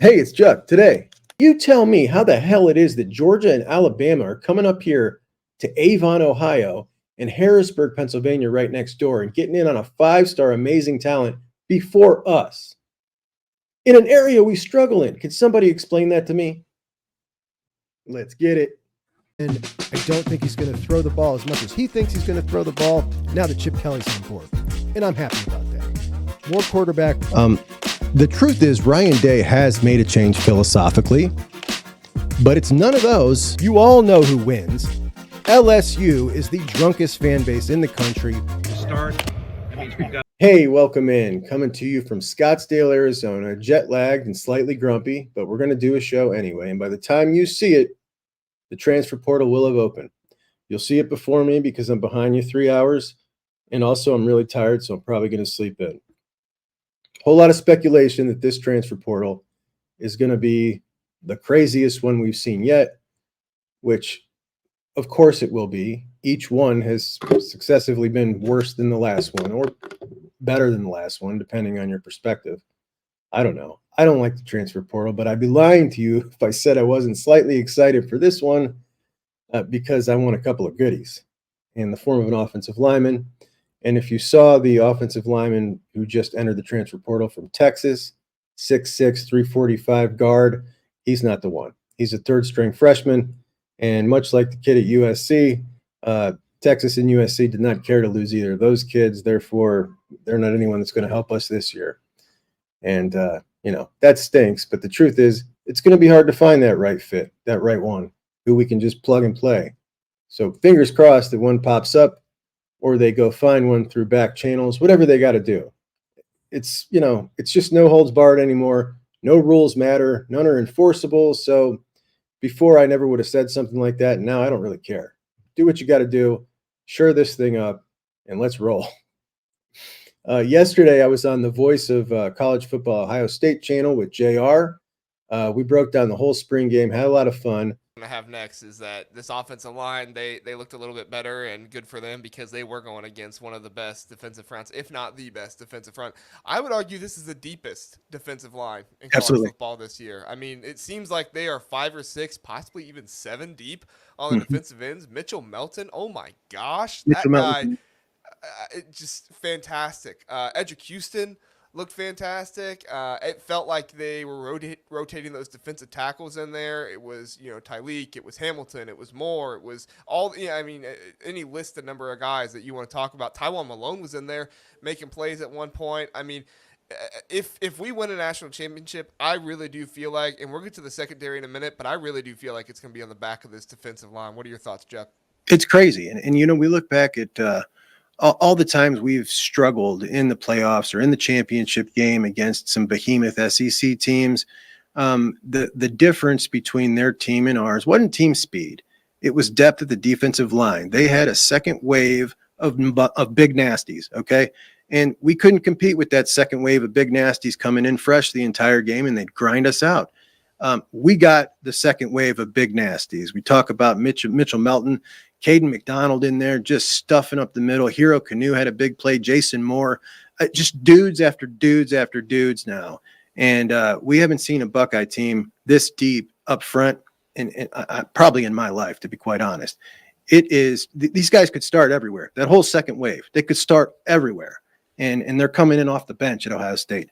Hey, it's Juck. Today, you tell me how the hell it is that Georgia and Alabama are coming up here to Avon, Ohio, and Harrisburg, Pennsylvania, right next door, and getting in on a five-star amazing talent before us in an area we struggle in. Can somebody explain that to me? Let's get it. And I don't think he's going to throw the ball as much as he thinks he's going to throw the ball now that Chip Kelly's on board. And I'm happy about that. More quarterback. The truth is, Ryan Day has made a change philosophically, but it's none of those. You all know who wins. LSU is the drunkest fan base in the country. Hey, welcome in. Coming to you from Scottsdale, Arizona, jet lagged and slightly grumpy, but we're going to do a show anyway. And by the time you see it, the transfer portal will have opened. You'll see it before me because I'm behind you 3 hours. And also, I'm really tired, so I'm probably going to sleep in. Whole lot of speculation that this transfer portal is going to be the craziest one we've seen yet, which of course it will be. Each one has successively been worse than the last one or better than the last one, depending on your perspective. I don't know. I don't like the transfer portal, but I'd be lying to you if I said I wasn't slightly excited for this one because I want a couple of goodies in the form of an offensive lineman. And if you saw the offensive lineman who just entered the transfer portal from Texas, 6'6", 345 guard, he's not the one. He's a third-string freshman. And much like the kid at USC, Texas and USC did not care to lose either of those kids. Therefore, they're not anyone that's going to help us this year. And, that stinks. But the truth is, it's going to be hard to find that right fit, that right one, who we can just plug and play. So fingers crossed that one pops up, or they go find one through back channels, whatever they got to do. It's just no holds barred anymore. No rules matter. None are enforceable. So before I never would have said something like that. And now I don't really care. Do what you got to do. Shore this thing up and let's roll. Yesterday, I was on the Voice of College Football Ohio State channel with JR. We broke down the whole spring game, had a lot of fun. To have next is that this offensive line, they looked a little bit better, and good for them because they were going against one of the best defensive fronts, if not the best defensive front. I would argue this is the deepest defensive line in college football this year. I mean, it seems like they are 5 or 6, possibly even 7 deep on the defensive ends. Mitchell Melton, oh my gosh, that guy, just fantastic. Edric Houston looked fantastic. It felt like they were rotating those defensive tackles in there. It was, Tyleek, it was Hamilton, it was Moore, it was all, any list the number of guys that you want to talk about. Tywan Malone was in there making plays at one point. I mean, if we win a national championship, I really do feel like, and we'll get to the secondary in a minute, but I really do feel like it's going to be on the back of this defensive line. What are your thoughts, Jeff? It's crazy. And we look back at all the times we've struggled in the playoffs or in the championship game against some behemoth SEC teams. The difference between their team and ours wasn't team speed. It was depth at the defensive line. They had a second wave of big nasties, okay? And we couldn't compete with that second wave of big nasties coming in fresh the entire game, and they'd grind us out. We got the second wave of big nasties. We talk about Mitchell Melton, Caden McDonald in there, just stuffing up the middle. Hero Canoe had a big play. Jason Moore, just dudes after dudes after dudes now. And we haven't seen a Buckeye team this deep up front, and probably in my life, to be quite honest. It is these guys could start everywhere. That whole second wave, they could start everywhere, and they're coming in off the bench at Ohio State.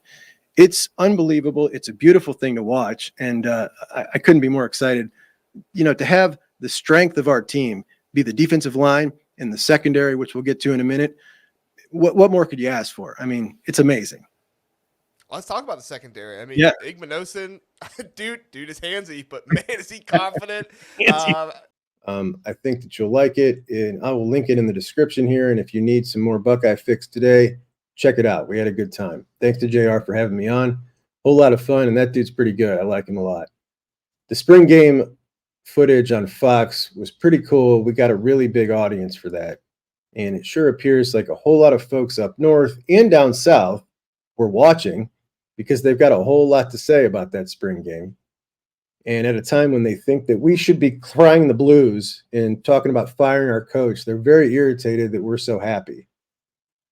It's unbelievable. It's a beautiful thing to watch, and I couldn't be more excited. To have the strength of our team be the defensive line and the secondary, which we'll get to in a minute. What more could you ask for? I mean, it's amazing. Let's talk about the secondary. I mean, Yeah. Igmanosin, dude is handsy, but man, is he confident. I think that you'll like it, and I will link it in the description here. And if you need some more Buckeye fix today, check it out. We had a good time. Thanks to JR for having me on. Whole lot of fun, and that dude's pretty good. I like him a lot. The spring game footage on Fox was pretty cool. We got a really big audience for that. And it sure appears like a whole lot of folks up north and down south were watching because they've got a whole lot to say about that spring game. And at a time when they think that we should be crying the blues and talking about firing our coach, they're very irritated that we're so happy.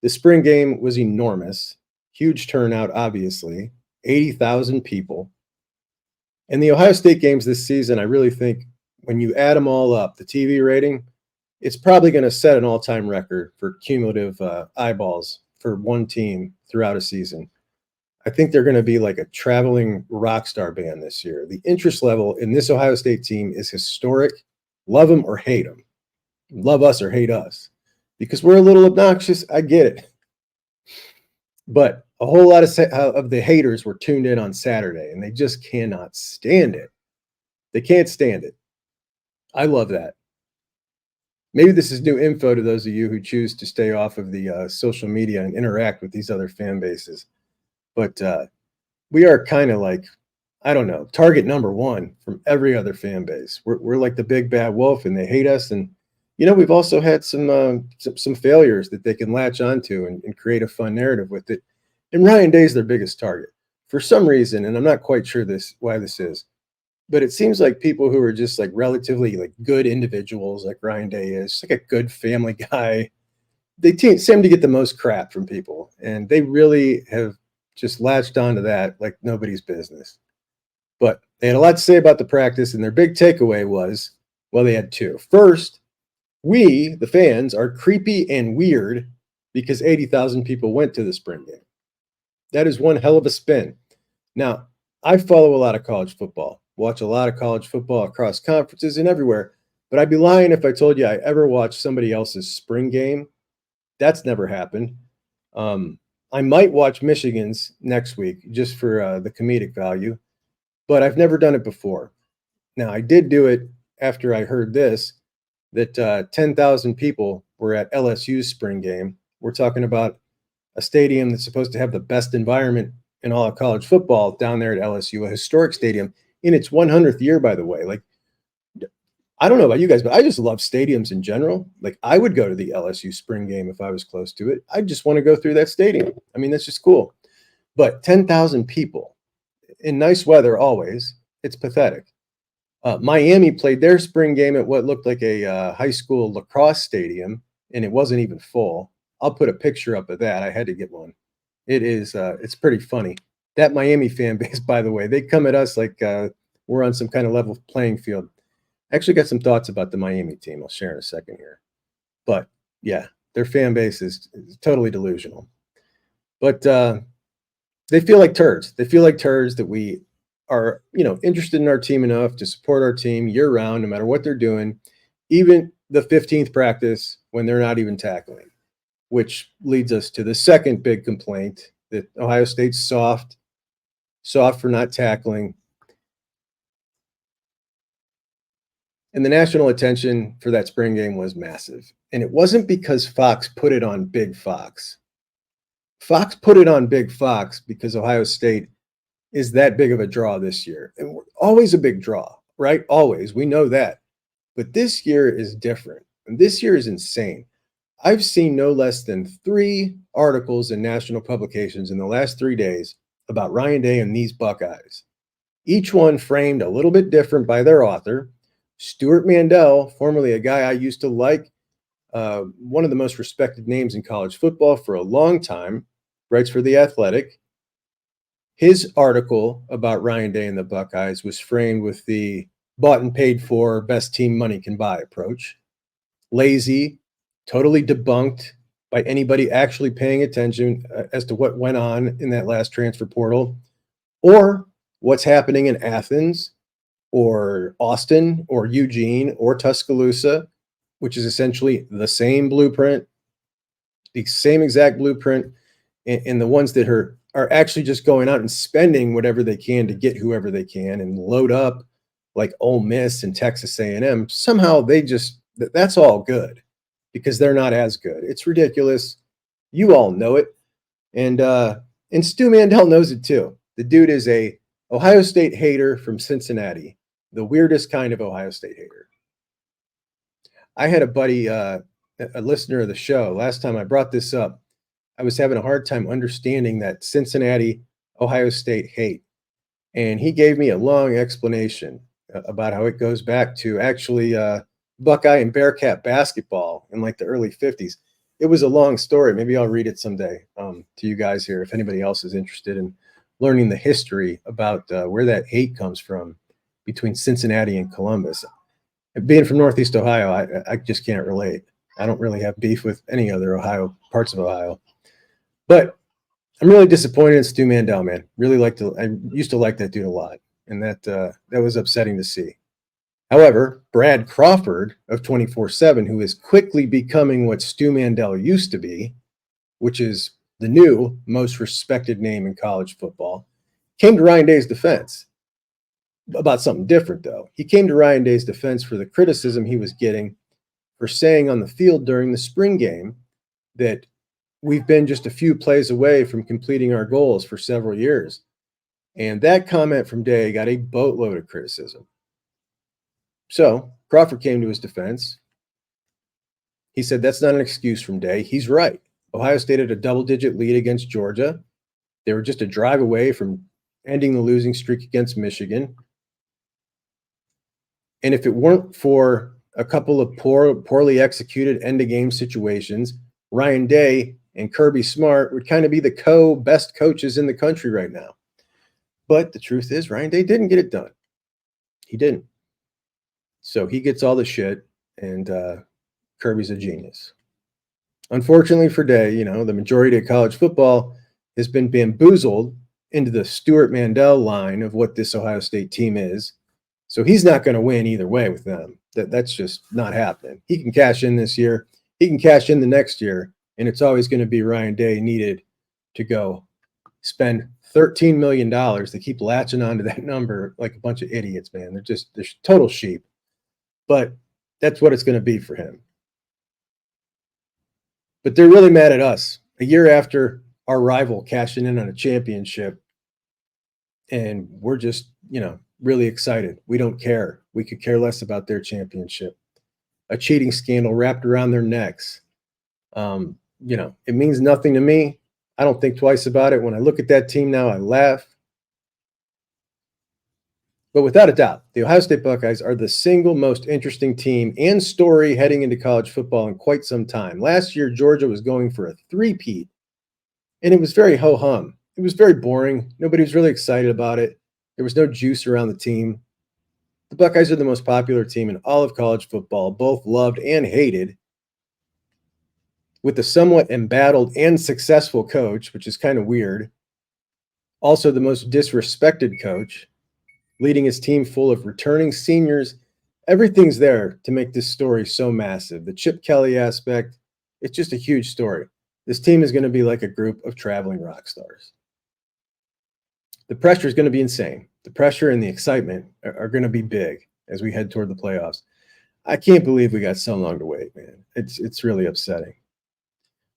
The spring game was enormous. Huge turnout, obviously. 80,000 people. And the Ohio State games this season, I really think when you add them all up, the TV rating, it's probably going to set an all-time record for cumulative eyeballs for one team throughout a season. I think they're going to be like a traveling rock star band this year. The interest level in this Ohio State team is historic. Love them or hate them. Love us or hate us. Because we're a little obnoxious, I get it. But a whole lot of the haters were tuned in on Saturday, and they just cannot stand it. They can't stand it. I love that. Maybe this is new info to those of you who choose to stay off of the social media and interact with these other fan bases. But we are kind of like, I don't know, target number one from every other fan base. We're like the big bad wolf, and they hate us. And we've also had some failures that they can latch onto and create a fun narrative with it. And Ryan Day is their biggest target for some reason, and I'm not quite sure why this is. But it seems like people who are just like relatively like good individuals, like Ryan Day is, like a good family guy, they seem to get the most crap from people, and they really have just latched onto that like nobody's business. But they had a lot to say about the practice, and their big takeaway was, well, they had two. First, we, the fans, are creepy and weird because 80,000 people went to the spring game. That is one hell of a spin. Now, I follow a lot of college football, watch a lot of college football across conferences and everywhere, but I'd be lying if I told you I ever watched somebody else's spring game. That's never happened. I might watch Michigan's next week just for the comedic value, but I've never done it before. Now, I did do it after I heard this, that 10,000 people were at LSU's spring game. We're talking about a stadium that's supposed to have the best environment in all of college football down there at LSU, a historic stadium in its 100th year, by the way. Like, I don't know about you guys, but I just love stadiums in general. Like, I would go to the LSU spring game if I was close to it. I just want to go through that stadium. I mean, that's just cool. But 10,000 people in nice weather always, it's pathetic. Miami played their spring game at what looked like a high school lacrosse stadium, and it wasn't even full. I'll put a picture up of that. I had to get one. It's pretty funny. That Miami fan base, by the way, they come at us like we're on some kind of level playing field. I actually got some thoughts about the Miami team. I'll share in a second here. But yeah, their fan base is totally delusional. But they feel like turds. They feel like turds that we are, interested in our team enough to support our team year round, no matter what they're doing, even the 15th practice when they're not even tackling, which leads us to the second big complaint that Ohio State's soft for not tackling. And the national attention for that spring game was massive. And it wasn't because Fox put it on Big Fox. Fox put it on Big Fox because Ohio State is that big of a draw this year. And we're always a big draw, right? Always. We know that. But this year is different. And this year is insane. I've seen no less than 3 articles in national publications in the last 3 days about Ryan Day and these Buckeyes. Each one framed a little bit different by their author. Stuart Mandel, formerly a guy I used to like, one of the most respected names in college football for a long time, writes for The Athletic. His article about Ryan Day and the Buckeyes was framed with the bought and paid for, best team money can buy approach. Lazy, totally debunked by anybody actually paying attention as to what went on in that last transfer portal, or what's happening in Athens, or Austin, or Eugene, or Tuscaloosa, which is essentially the same blueprint, the same exact blueprint, and the ones that are actually just going out and spending whatever they can to get whoever they can and load up like Ole Miss and Texas A&M. Somehow that's all good because they're not as good. It's ridiculous. You all know it. And Stu Mandel knows it too. The dude is a Ohio State hater from Cincinnati, the weirdest kind of Ohio State hater. I had a buddy, a listener of the show, last time I brought this up, I was having a hard time understanding that Cincinnati, Ohio State hate. And he gave me a long explanation about how it goes back to actually Buckeye and Bearcat basketball in like the early 50s. It was a long story. Maybe I'll read it someday to you guys here if anybody else is interested in learning the history about where that hate comes from. between Cincinnati and Columbus. Being from Northeast Ohio, I just can't relate. I don't really have beef with any other parts of Ohio. But I'm really disappointed in Stu Mandel, man. I used to like that dude a lot, and that was upsetting to see. However, Brad Crawford of 24/7, who is quickly becoming what Stu Mandel used to be, which is the new most respected name in college football, came to Ryan Day's defense about something different, though. He came to Ryan Day's defense for the criticism he was getting for saying on the field during the spring game that we've been just a few plays away from completing our goals for several years. And that comment from Day got a boatload of criticism. So Crawford came to his defense. He said that's not an excuse from Day. He's right. Ohio State had a double-digit lead against Georgia. They were just a drive away from ending the losing streak against Michigan. And if it weren't for a couple of poorly executed end-of-game situations, Ryan Day and Kirby Smart would kind of be the best coaches in the country right now. But the truth is, Ryan Day didn't get it done. He didn't. So he gets all the shit, and Kirby's a genius. Unfortunately for Day, the majority of college football has been bamboozled into the Stuart Mandel line of what this Ohio State team is. So he's not going to win either way with them. That's just not happening. He can cash in this year. He can cash in the next year, and it's always going to be Ryan Day needed to go spend $13 million to keep latching onto that number like a bunch of idiots, man. They're total sheep. But that's what it's going to be for him. But they're really mad at us a year after our rival cashing in on a championship. And we're just, really excited. We don't care. We could care less about their championship. A cheating scandal wrapped around their necks. It means nothing to me. I don't think twice about it. When I look at that team now, I laugh. But without a doubt, the Ohio State Buckeyes are the single most interesting team and story heading into college football in quite some time. Last year, Georgia was going for a three-peat, and it was very ho-hum. It was very boring. Nobody was really excited about it. There was no juice around the team. The Buckeyes are the most popular team in all of college football, both loved and hated, with a somewhat embattled and successful coach, which is kind of weird. Also the most disrespected coach, leading his team full of returning seniors. Everything's there to make this story so massive. The Chip Kelly aspect, it's just a huge story. This team is going to be like a group of traveling rock stars. The pressure is going to be insane. The pressure and the excitement are going to be big as we head toward the playoffs. I can't believe we got so long to wait, man. It's really upsetting.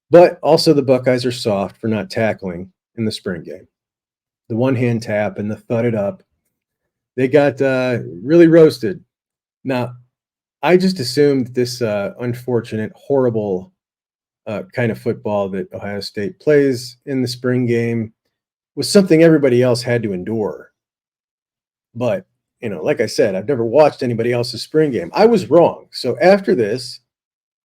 But also the Buckeyes are soft for not tackling in the spring game. The one-hand tap and the thud it up. They got really roasted. Now, I just assumed this unfortunate, horrible kind of football that Ohio State plays in the spring game was something everybody else had to endure. But, like I said, I've never watched anybody else's spring game. I was wrong. So after this,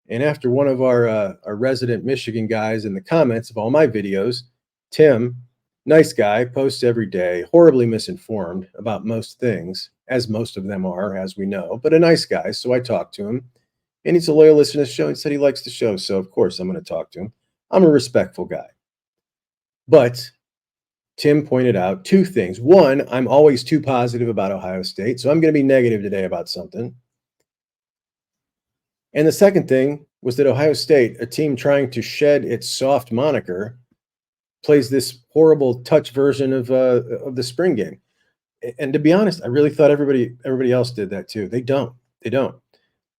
and after one of our resident Michigan guys in the comments of all my videos, Tim, nice guy, posts every day, horribly misinformed about most things, as most of them are, as we know, but a nice guy. So I talked to him, and he's a loyal listener to the show. He said he likes the show, so of course I'm going to talk to him. I'm a respectful guy. But Tim pointed out two things. One, I'm always too positive about Ohio State, so I'm going to be negative today about something. And the second thing was that Ohio State, a team trying to shed its soft moniker, plays this horrible touch version of the spring game. And to be honest, I really thought everybody else did that too. They don't.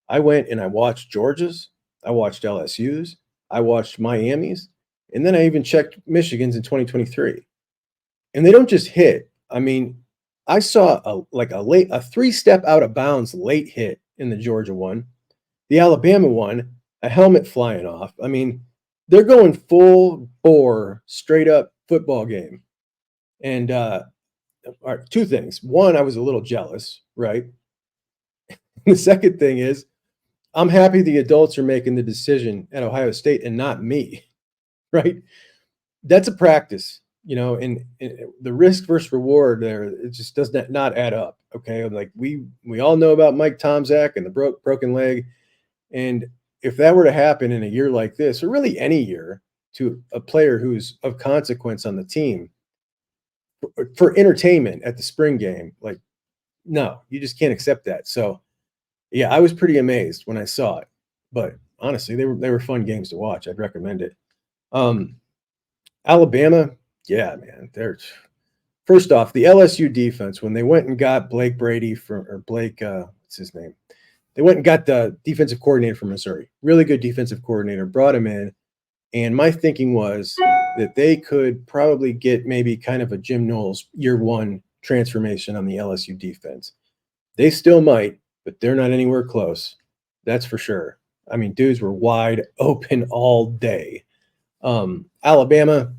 I went and I watched Georgia's, I watched LSU's, I watched Miami's, and then I even checked Michigan's in 2023. And they don't just hit. I mean, I saw a three-step out of bounds late hit in the Georgia one. The Alabama one, a helmet flying off. I mean, they're going full bore, straight up football game. And two things. One, I was a little jealous, right? The second thing is, I'm happy the adults are making the decision at Ohio State and not me, right? That's a practice. and the risk versus reward there, it just does not add up. Okay, like we all know about Mike Tomczak and the broken leg, and if that were to happen in a year like this, or really any year, to a player who's of consequence on the team for entertainment at the spring game, like, no, you just can't accept that. So, yeah, I was pretty amazed when I saw it, but honestly, they were fun games to watch. I'd recommend it. Alabama, yeah, man, they're first off the LSU defense when they went and got Blake Brady what's his name? They went and got the defensive coordinator from Missouri, really good defensive coordinator, brought him in. And my thinking was that they could probably get maybe kind of a Jim Knowles year one transformation on the LSU defense. They still might, but they're not anywhere close. That's for sure. I mean, dudes were wide open all day. Alabama,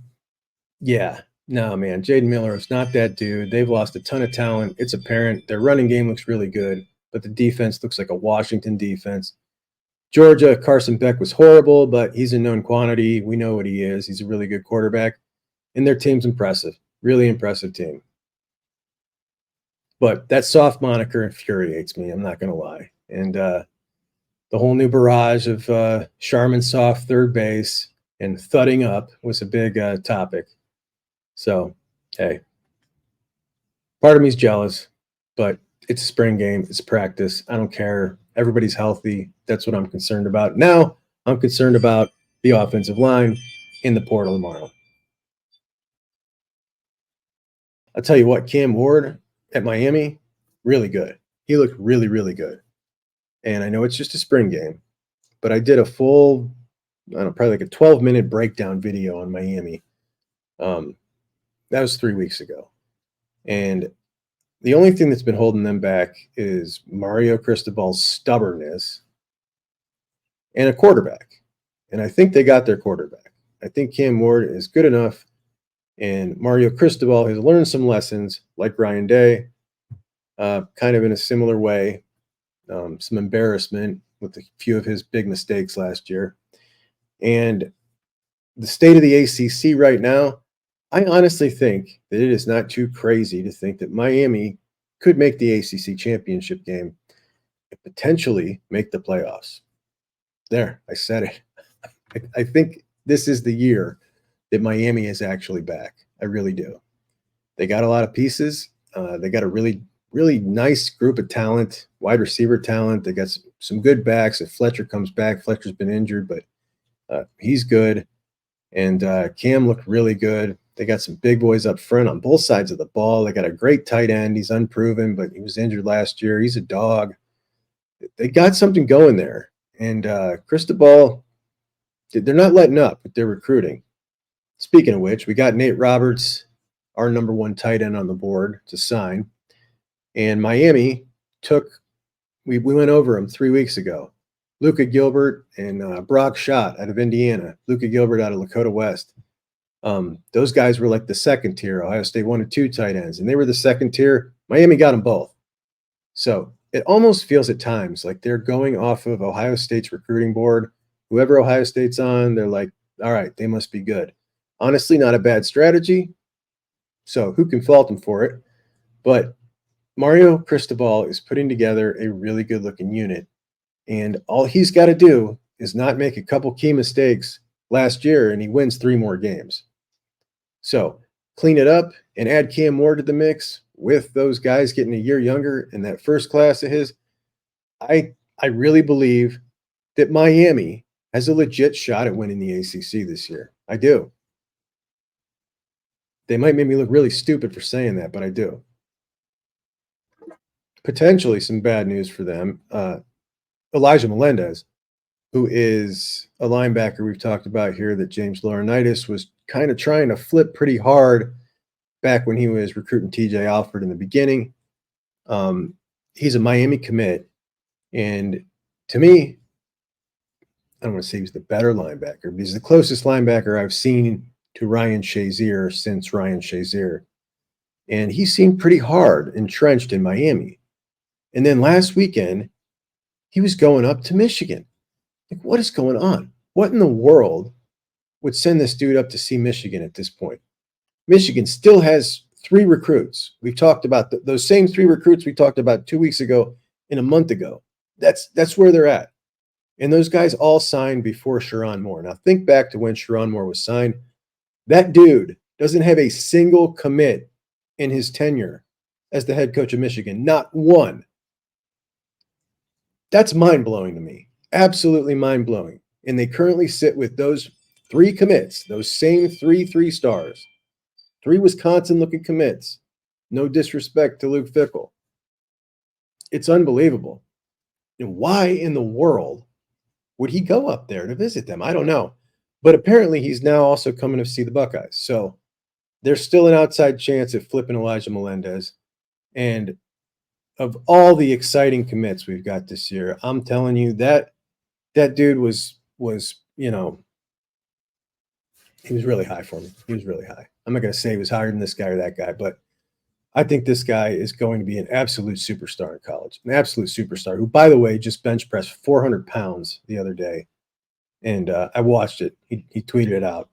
yeah, no, man. Jaden Miller is not that dude. They've lost a ton of talent. It's apparent. Their running game looks really good, but the defense looks like a Washington defense. Georgia, Carson Beck was horrible, but he's a known quantity. We know what he is. He's a really good quarterback. And their team's impressive. Really impressive team. But that soft moniker infuriates me. I'm not going to lie. And the whole new barrage of Charmin soft third base and thudding up was a big topic. So, hey, part of me's jealous, but it's a spring game. It's practice. I don't care. Everybody's healthy. That's what I'm concerned about. Now I'm concerned about the offensive line in the portal tomorrow. I'll tell you what, Cam Ward at Miami, really good. He looked really, really good. And I know it's just a spring game, but I did a full, probably like a 12-minute breakdown video on Miami. That was 3 weeks ago. And the only thing that's been holding them back is Mario Cristobal's stubbornness and a quarterback. And I think they got their quarterback. I think Cam Ward is good enough, and Mario Cristobal has learned some lessons, like Ryan Day, kind of in a similar way, some embarrassment with a few of his big mistakes last year. And the state of the ACC right now, I honestly think that it is not too crazy to think that Miami could make the ACC championship game and potentially make the playoffs. There, I said it. I think this is the year that Miami is actually back. I really do. They got a lot of pieces. They got a really, really nice group of talent, wide receiver talent. They got some good backs. If Fletcher comes back, Fletcher's been injured, but he's good. And Cam looked really good. They got some big boys up front on both sides of the ball. They got a great tight end. He's unproven, but he was injured last year. He's a dog. They got something going there. And Cristobal, they're not letting up with their recruiting. Speaking of which, we got Nate Roberts, our number one tight end, on the board to sign. And Miami we went over him 3 weeks ago. Luka Gilbert and Brock Schott out of Indiana. Luka Gilbert out of Lakota West. Those guys were like the second tier. Ohio State 1 and 2 tight ends, and they were the second tier. Miami got them both. So it almost feels at times like they're going off of Ohio State's recruiting board. Whoever Ohio State's on, they're like, all right, they must be good. Honestly, not a bad strategy. So who can fault them for it? But Mario Cristobal is putting together a really good-looking unit, and all he's got to do is not make a couple key mistakes last year, and he wins 3 more games. So clean it up and add Cam Ward to the mix with those guys getting a year younger in that first class of his. I really believe that Miami has a legit shot at winning the ACC this year. I do. They might make me look really stupid for saying that, but I do. Potentially some bad news for them. Elijah Melendez, who is a linebacker we've talked about here that James Laurinaitis was kind of trying to flip pretty hard back when he was recruiting TJ Alford in the beginning. He's a Miami commit. And to me, I don't want to say he's the better linebacker, but he's the closest linebacker I've seen to Ryan Shazier since Ryan Shazier. And he seemed pretty hard, entrenched in Miami. And then last weekend, he was going up to Michigan. Like, what is going on? What in the world would send this dude up to see Michigan at this point? Michigan still has 3 recruits. We've talked about those same 3 recruits we talked about 2 weeks ago and a month ago. That's where they're at. And those guys all signed before Sherron Moore. Now think back to when Sherron Moore was signed. That dude doesn't have a single commit in his tenure as the head coach of Michigan. Not one. That's mind-blowing to me. Absolutely mind-blowing. And they currently sit with those 3 commits, those same 3 stars. 3 Wisconsin-looking commits. No disrespect to Luke Fickell. It's unbelievable. And why in the world would he go up there to visit them? I don't know. But apparently he's now also coming to see the Buckeyes. So there's still an outside chance of flipping Elijah Melendez. And of all the exciting commits we've got this year, I'm telling you that dude was, you know, he was really high for me. He was really high. I'm not going to say he was higher than this guy or that guy, but I think this guy is going to be an absolute superstar in college, an absolute superstar who, by the way, just bench pressed 400 pounds the other day. And I watched it. He tweeted it out.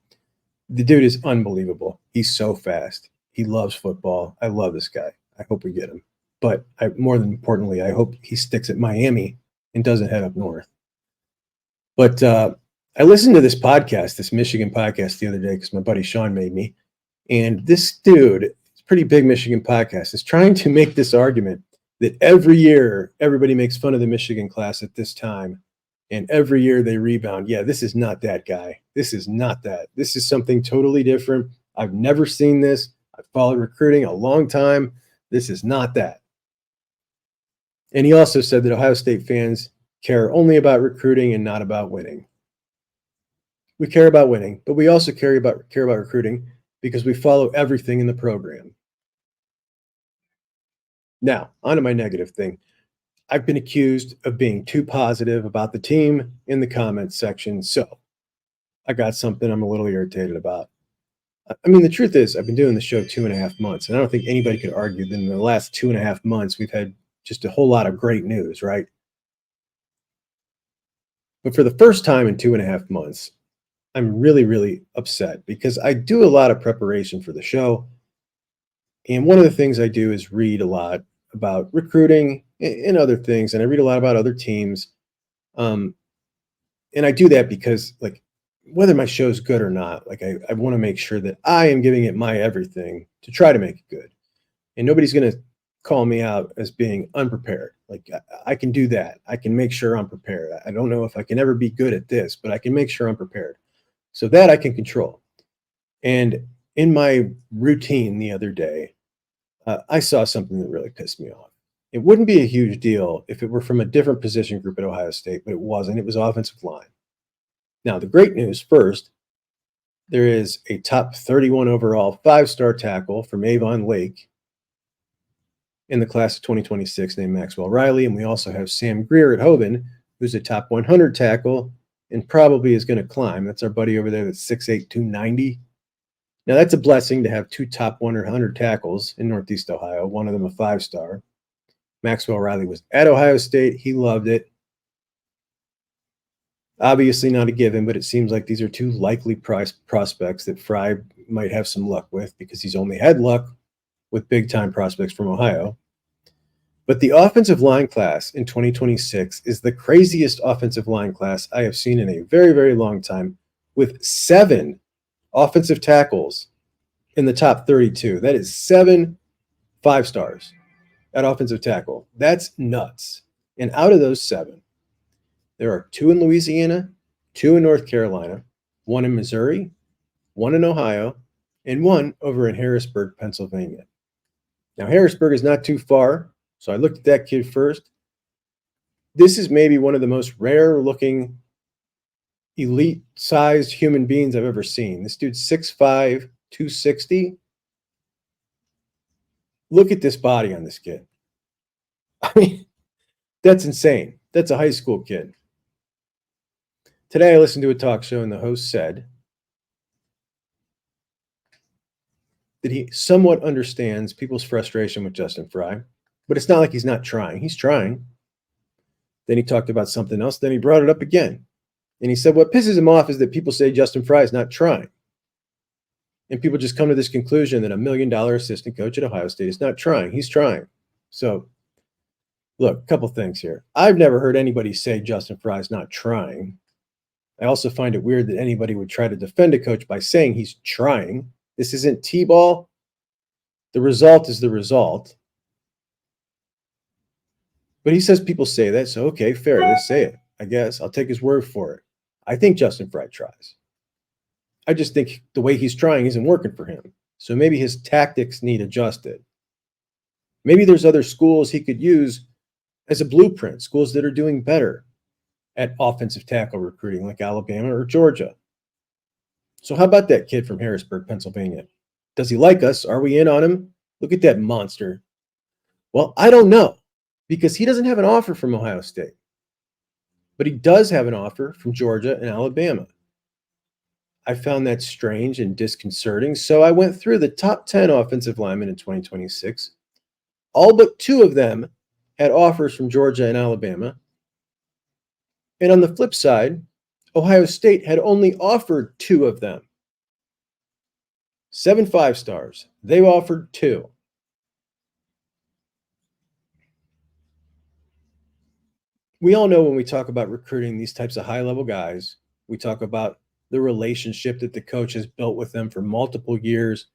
The dude is unbelievable. He's so fast. He loves football. I love this guy. I hope we get him. But more than importantly, I hope he sticks at Miami and doesn't head up north. But I listened to this podcast, this Michigan podcast the other day because my buddy Sean made me. And this dude, it's a pretty big Michigan podcast, is trying to make this argument that every year everybody makes fun of the Michigan class at this time. And every year they rebound. Yeah, this is not that guy. This is not that. This is something totally different. I've never seen this. I've followed recruiting a long time. This is not that. And he also said that Ohio State fans care only about recruiting and not about winning. We care about winning, but we also care about recruiting because we follow everything in the program. Now, on to my negative thing. I've been accused of being too positive about the team in the comments section, so I got something I'm a little irritated about. I mean, the truth is, I've been doing the show 2.5 months, and I don't think anybody could argue that in the last 2.5 months we've had just a whole lot of great news, right? But for the first time in 2.5 months, I'm really, really upset because I do a lot of preparation for the show. And one of the things I do is read a lot about recruiting and other things. And I read a lot about other teams. And I do that because, like, whether my show's good or not, like, I want to make sure that I am giving it my everything to try to make it good. And nobody's going to call me out as being unprepared. Like, I can do that. I can make sure I'm prepared. I don't know if I can ever be good at this, but I can make sure I'm prepared. So that I can control. And in my routine the other day, I saw something that really pissed me off. It wouldn't be a huge deal if it were from a different position group at Ohio State, but it wasn't. It was offensive line. Now, the great news first, there is a top 31 overall 5-star tackle from Avon Lake in the class of 2026 named Maxwell Riley. And we also have Sam Greer at Hoban, who's a top 100 tackle and probably is going to climb. That's our buddy over there that's 6'8", 290. Now, that's a blessing to have 2 top 100 tackles in Northeast Ohio, one of them a 5-star. Maxwell Riley was at Ohio State. He loved it. Obviously not a given, but it seems like these are 2 likely prospects that Frye might have some luck with because he's only had luck with big-time prospects from Ohio. But the offensive line class in 2026 is the craziest offensive line class I have seen in a very, very long time, with 7 offensive tackles in the top 32. That is 7 5-stars at offensive tackle. That's nuts. And out of those 7, there are 2 in Louisiana, 2 in North Carolina, 1 in Missouri, 1 in Ohio, and 1 over in Harrisburg, Pennsylvania. Now, Harrisburg is not too far. So I looked at that kid first. This is maybe one of the most rare-looking, elite-sized human beings I've ever seen. This dude's 6'5", 260. Look at this body on this kid. I mean, that's insane. That's a high school kid. Today I listened to a talk show, and the host said that he somewhat understands people's frustration with Justin Frye. But it's not like he's not trying. He's trying. Then he talked about something else. Then he brought it up again. And he said what pisses him off is that people say Justin Frye is not trying. And people just come to this conclusion that $1 million assistant coach at Ohio State is not trying. He's trying. So, look, a couple things here. I've never heard anybody say Justin Frye is not trying. I also find it weird that anybody would try to defend a coach by saying he's trying. This isn't T-ball. The result is the result. But he says people say that, so okay, fair. Let's say it. I guess I'll take his word for it. I think Justin Frye tries. I just think the way he's trying isn't working for him. So maybe his tactics need adjusted. Maybe there's other schools he could use as a blueprint, schools that are doing better at offensive tackle recruiting like Alabama or Georgia. So how about that kid from Harrisburg, Pennsylvania? Does he like us? Are we in on him? Look at that monster. Well, I don't know, because he doesn't have an offer from Ohio State. But he does have an offer from Georgia and Alabama. I found that strange and disconcerting, so I went through the top 10 offensive linemen in 2026. All but 2 of them had offers from Georgia and Alabama. And on the flip side, Ohio State had only offered 2 of them. 7 5-stars. They offered 2. We all know when we talk about recruiting these types of high-level guys, we talk about the relationship that the coach has built with them for multiple years.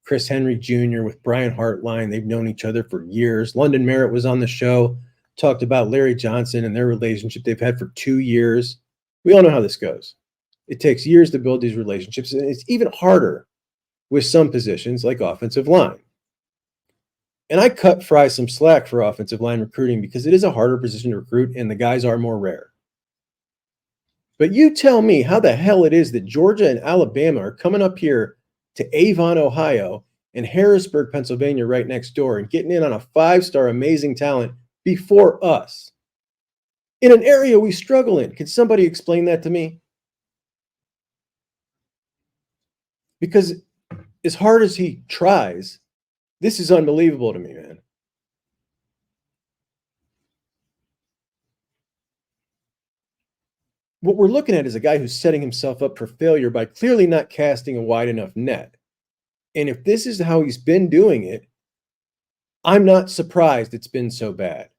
Chris Henry Jr. with Brian Hartline, they've known each other for years. London Merritt was on the show, talked about Larry Johnson and their relationship they've had for 2 years. We all know how this goes. It takes years to build these relationships, and it's even harder with some positions like offensive line. And I cut Frye some slack for offensive line recruiting because it is a harder position to recruit and the guys are more rare. But you tell me how the hell it is that Georgia and Alabama are coming up here to Avon, Ohio, and Harrisburg, Pennsylvania, right next door, and getting in on a 5-star amazing talent before us in an area we struggle in. Can somebody explain that to me? Because as hard as he tries, this is unbelievable to me, man. What we're looking at is a guy who's setting himself up for failure by clearly not casting a wide enough net. And if this is how he's been doing it, I'm not surprised it's been so bad.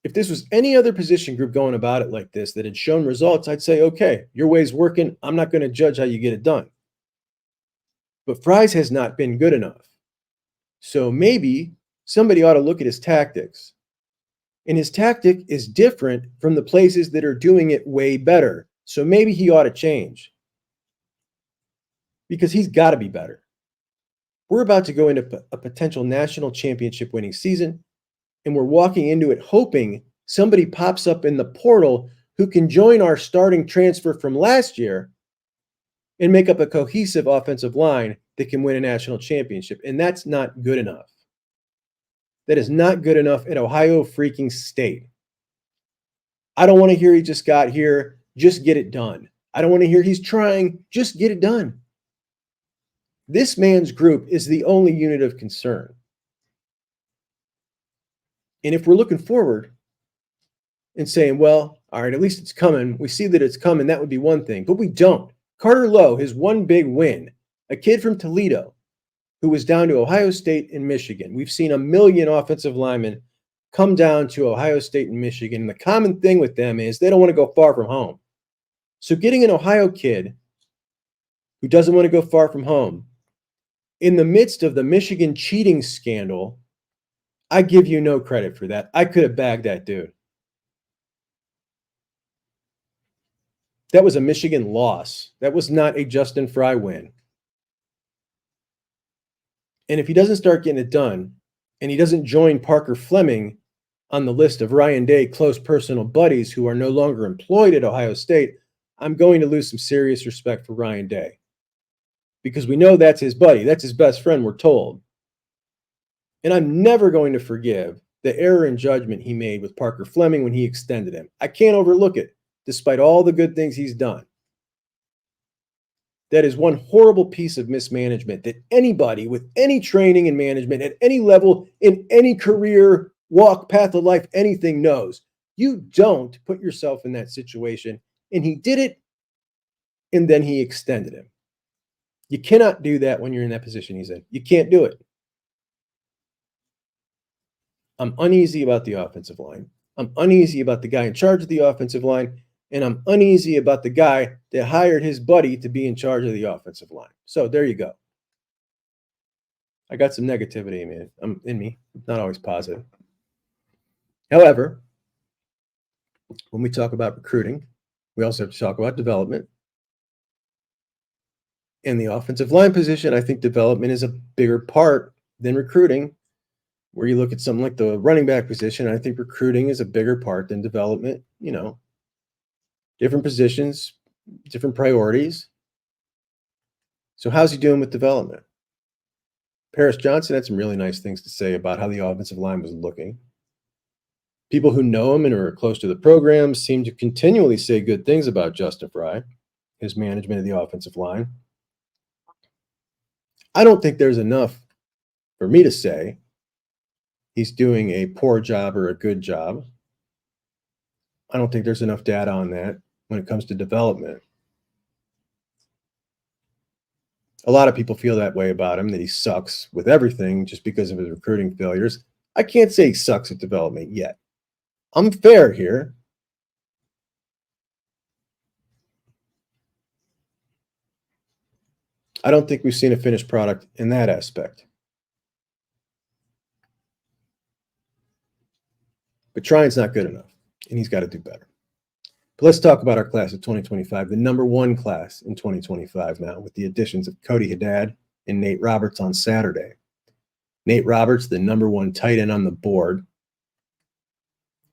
If this was any other position group going about it like this that had shown results, I'd say, okay, your way's working. I'm not going to judge how you get it done. But Frye's has not been good enough. So maybe somebody ought to look at his tactics. And his tactic is different from the places that are doing it way better. So maybe he ought to change. Because he's got to be better. We're about to go into a potential national championship winning season. And we're walking into it hoping somebody pops up in the portal who can join our starting transfer from last year and make up a cohesive offensive line that can win a national championship. And that's not good enough. That is not good enough at Ohio freaking State. I don't want to hear he just got here. Just get it done. I don't want to hear he's trying. Just get it done. This man's group is the only unit of concern. And if we're looking forward and saying, well, all right, at least it's coming. We see that it's coming. That would be one thing. But we don't. Carter Lowe, his one big win, a kid from Toledo who was down to Ohio State and Michigan. We've seen 1 million offensive linemen come down to Ohio State and Michigan. And the common thing with them is they don't want to go far from home. So getting an Ohio kid who doesn't want to go far from home in the midst of the Michigan cheating scandal, I give you no credit for that. I could have bagged that dude. That was a Michigan loss. That was not a Justin Frye win. And if he doesn't start getting it done, and he doesn't join Parker Fleming on the list of Ryan Day close personal buddies who are no longer employed at Ohio State, I'm going to lose some serious respect for Ryan Day. Because we know that's his buddy. That's his best friend, we're told. And I'm never going to forgive the error in judgment he made with Parker Fleming when he extended him. I can't overlook it, despite all the good things he's done. That is one horrible piece of mismanagement that anybody with any training and management at any level, in any career, walk, path of life, anything knows. You don't put yourself in that situation. And he did it, and then he extended him. You cannot do that when you're in that position he's in. You can't do it. I'm uneasy about the offensive line. I'm uneasy about the guy in charge of the offensive line. And I'm uneasy about the guy that hired his buddy to be in charge of the offensive line. So there you go. I got some negativity in me. Not always positive. However, when we talk about recruiting, we also have to talk about development. In the offensive line position, I think development is a bigger part than recruiting. Where you look at something like the running back position, I think recruiting is a bigger part than development. Different positions, different priorities. So how's he doing with development? Paris Johnson had some really nice things to say about how the offensive line was looking. People who know him and are close to the program seem to continually say good things about Justin Frye, his management of the offensive line. I don't think there's enough for me to say he's doing a poor job or a good job. I don't think there's enough data on that when it comes to development. A lot of people feel that way about him, that he sucks with everything just because of his recruiting failures. I can't say he sucks at development yet. I'm fair here. I don't think we've seen a finished product in that aspect. But trying's not good enough, and he's got to do better. But let's talk about our class of 2025, the number one class in 2025 now, with the additions of Cody Haddad and Nate Roberts on Saturday. Nate Roberts, the number one tight end on the board,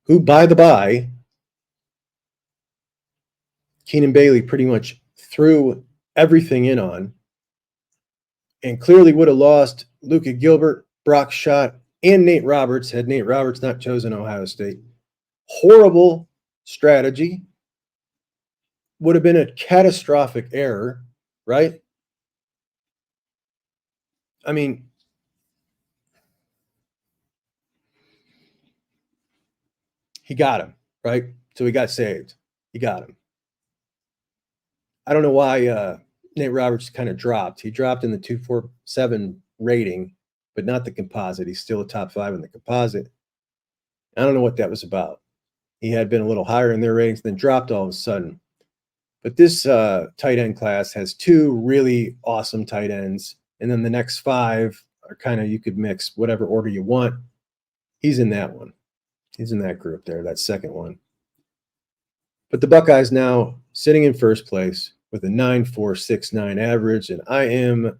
who, by the by, Keenan Bailey pretty much threw everything in on and clearly would have lost Luka Gilbert, Brock Schott, and Nate Roberts had Nate Roberts not chosen Ohio State. Horrible strategy. Would have been a catastrophic error, right? I mean, he got him, right? So he got saved. He got him. I don't know why Nate Roberts kind of dropped. He dropped in the 247 rating, but not the composite. He's still a top 5 in the composite. I don't know what that was about. He had been a little higher in their ratings, then dropped all of a sudden. But this tight end class has 2 really awesome tight ends, and then the next 5 are kind of, you could mix whatever order you want. He's in that one. He's in that group there, that second one. But the Buckeyes now sitting in first place with a 9.469 average, and I am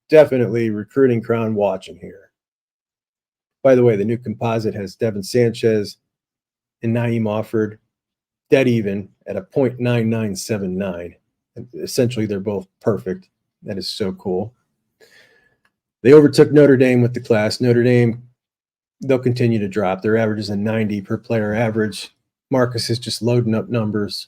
definitely recruiting crown watching here. By the way, the new composite has Devin Sanchez and Naeem Offord dead even at a 0.9979. Essentially, they're both perfect. That is so cool. They overtook Notre Dame with the class. Notre Dame, they'll continue to drop. Their average is a 90 per player average. Marcus is just loading up numbers.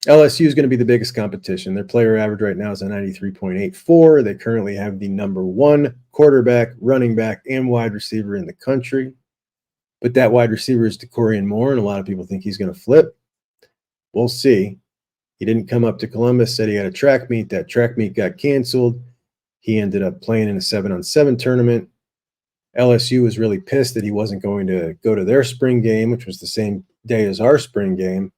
LSU is going to be the biggest competition. Their player average right now is a 93.84. They currently have the number 1 quarterback, running back, and wide receiver in the country. But that wide receiver is DeCorian Moore, and a lot of people think he's going to flip. We'll see. He didn't come up to Columbus, said he had a track meet. That track meet got canceled. He ended up playing in a 7-on-7 tournament. LSU was really pissed that he wasn't going to go to their spring game, which was the same day as our spring game.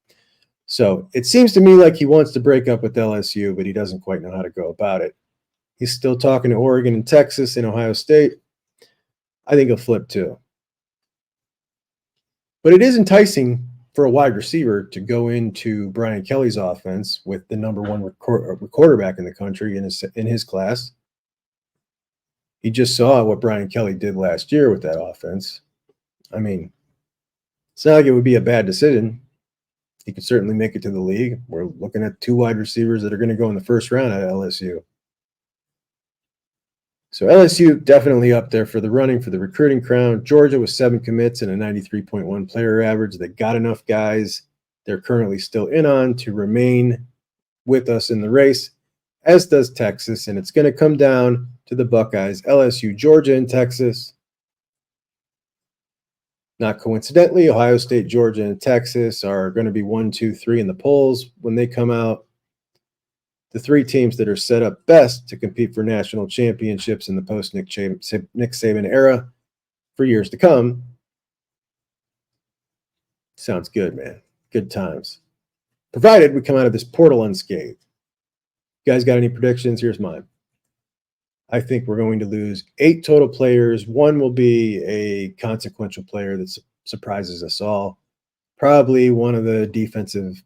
So it seems to me like he wants to break up with LSU, but he doesn't quite know how to go about it. He's still talking to Oregon and Texas and Ohio State. I think he'll flip too. But it is enticing for a wide receiver to go into Brian Kelly's offense with the number 1 quarterback in the country in his class. He just saw what Brian Kelly did last year with that offense. I mean, it's not like it would be a bad decision. He could certainly make it to the league. We're looking at 2 wide receivers that are going to go in the first round at LSU. So LSU definitely up there for the running for the recruiting crown. Georgia with 7 commits and a 93.1 player average. They got enough guys they're currently still in on to remain with us in the race, as does Texas. And it's going to come down to the Buckeyes, LSU, Georgia, and Texas. Not coincidentally, Ohio State, Georgia, and Texas are going to be 1, 2, 3 in the polls when they come out. the 3 teams that are set up best to compete for national championships in the post-Nick Saban era for years to come. Sounds good, man. Good times. Provided we come out of this portal unscathed. You guys got any predictions? Here's mine. I think we're going to lose 8 total players. 1 will be a consequential player that surprises us all. Probably one of the defensive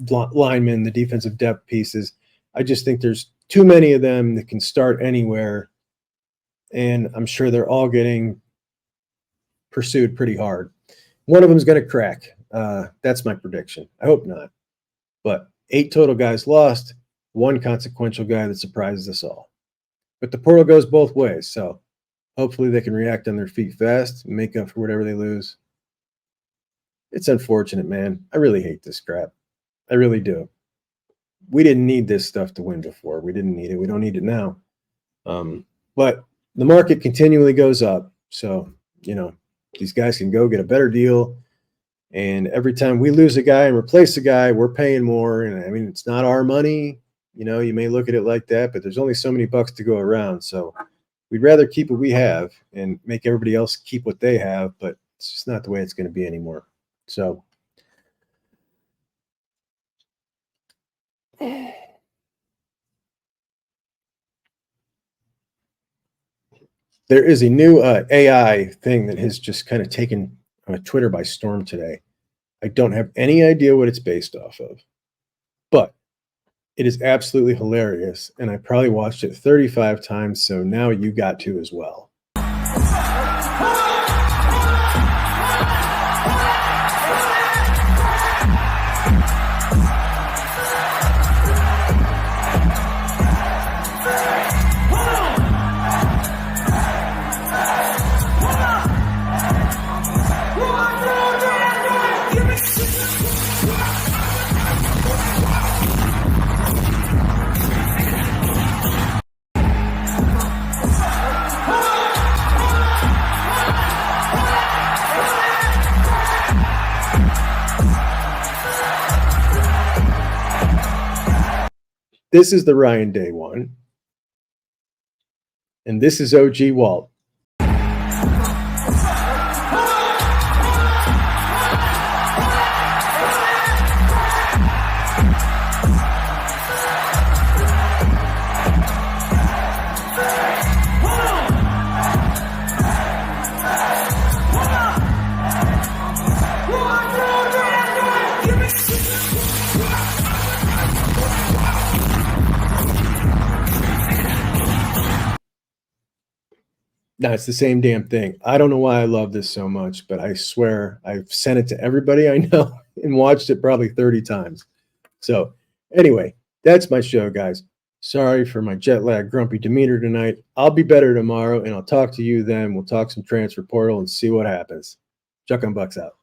linemen, the defensive depth pieces. I just think there's too many of them that can start anywhere. And I'm sure they're all getting pursued pretty hard. One of them is going to crack. That's my prediction. I hope not. But 8 total guys lost, 1 consequential guy that surprises us all. But the portal goes both ways, so hopefully they can react on their feet fast and make up for whatever they lose. It's unfortunate, man. I really hate this crap. I really do. We didn't need this stuff to win before. We didn't need it. We don't need it now. But the market continually goes up, so, these guys can go get a better deal. And every time we lose a guy and replace a guy, we're paying more. And I mean, it's not our money. You may look at it like that, but there's only so many bucks to go around. So we'd rather keep what we have and make everybody else keep what they have, but it's just not the way it's going to be anymore. So there is a new AI thing that has just kind of taken Twitter by storm today. I don't have any idea what it's based off of, but it is absolutely hilarious, and I probably watched it 35 times, so now you got to as well. This is the Ryan Day one. And this is OG Walt. No, it's the same damn thing. I don't know why I love this so much, but I swear I've sent it to everybody I know and watched it probably 30 times. So anyway, that's my show, guys. Sorry for my jet lag, grumpy demeanor tonight. I'll be better tomorrow, and I'll talk to you then. We'll talk some transfer portal and see what happens. Juck on Bucks out.